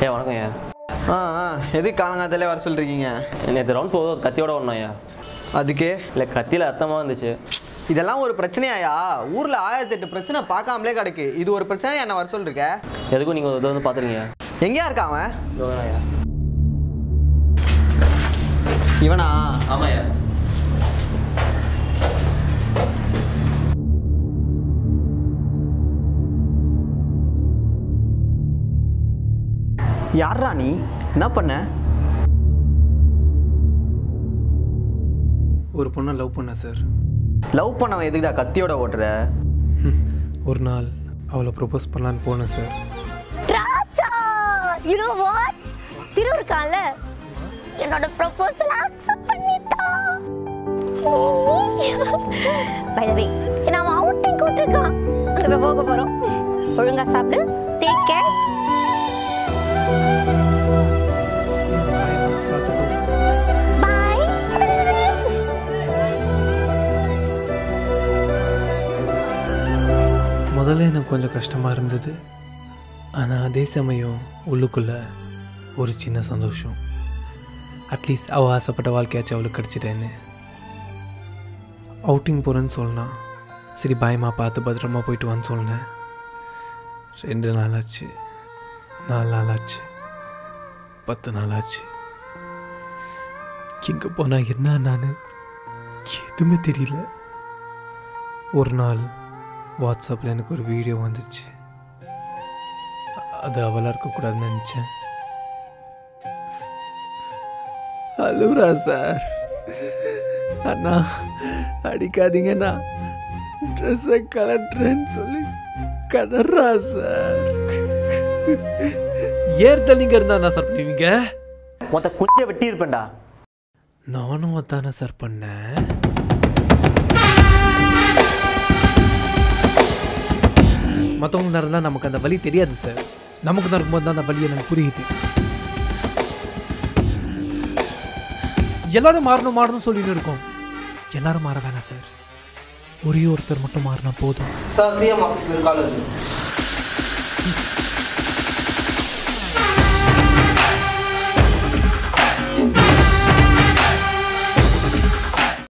ஏன் வணக்கம் ஐயா. எதுக்கு காலங்காத்தாலே வர சொல்லிருக்கீங்க? நேற்று ரவுண்ட் போகுது கத்தியோட ஒன்றும் ஐயா. அதுக்கே இல்லை கத்தியில் ரத்தமாக இருந்துச்சு. இதெல்லாம் ஒரு பிரச்சனையாயா? ஊரில் 1008 பிரச்சனை பார்க்காமலே கிடக்கு. இது ஒரு பிரச்சனை என்ன வர சொல்லிருக்க? எதுக்கும் நீங்கள் இதை வந்து பார்த்துருங்க. எங்கேயா இருக்கான் அவன்? ஐயா இவனா? ஆமாய்யா. யாரா நீ? என்ன பண்ண? ஒரு பொண்ணை லவ் பண்ண சார். லவ் பண்ணவன் எதுக்குடா கத்தியோட ஓட்டுற? ஒரு நாள் அவளை ப்ரொபோஸ் பண்ணலான்னு போனேன் sir. Raja, you know what? திருவுருக்கால என்னோட ப்ரொபோசல் அக்செப்ட் பண்ணிட்டான். பை தி வே, நான் அவுட்டிங் கூட்டிருக்கான். அங்க போக போறோம். ஒழுங்கா சாப்பிடு. Take care. முதல்ல எனக்கு கொஞ்சம் கஷ்டமாக இருந்தது. ஆனால் அதே சமயம் உள்ளுக்குள்ளே ஒரு சின்ன சந்தோஷம். அட்லீஸ்ட் அவள் ஆசைப்பட்ட வாழ்க்கையாச்சும் அவளுக்கு கிடச்சிட்டேன்னு. அவுட்டிங் போகிறேன்னு சொன்னான். சரி பயமாக பார்த்து பத்திரமா போயிட்டு வான்னு சொன்னேன். 2 நாள் ஆச்சு, 4 நாள் ஆச்சு, 10 நாள் ஆச்சு. எங்கே போனால் என்ன நான் எதுவுமே தெரியல. ஒரு நாள் வாட்ஸ்அப்பில் எனக்கு ஒரு வீடியோ வந்துச்சு. அது அவளாக இருக்கக்கூடாதுன்னு நினச்சேன். அழுறா சார். அண்ணா அடிக்காதீங்கண்ணா, ட்ரெஸ்ஸை கலட்டுறேன்னு சொல்லி கதறா சார். ஏறுதல் நீங்கள் இருந்தா என்ன சார் பண்ணுவீங்க? மொத்த குஞ்சை வெட்டி இருப்பேன்டா. நானும் அதானே சார் பண்ணேன். மற்றவங்க நடந்தால் நமக்கு அந்த வலி தெரியாது சார். நமக்கு நடக்கும்போது தான் அந்த வலியை எனக்கு புரியுது. எல்லாரும் மாறணும் சொல்லின்னு இருக்கோம். எல்லாரும் மாற வேணாம் சார். ஒரே ஒருத்தர் மட்டும் மாறினா போதும். சார் சிஎம் ஆஃபீஸ்ல இருக்காரு.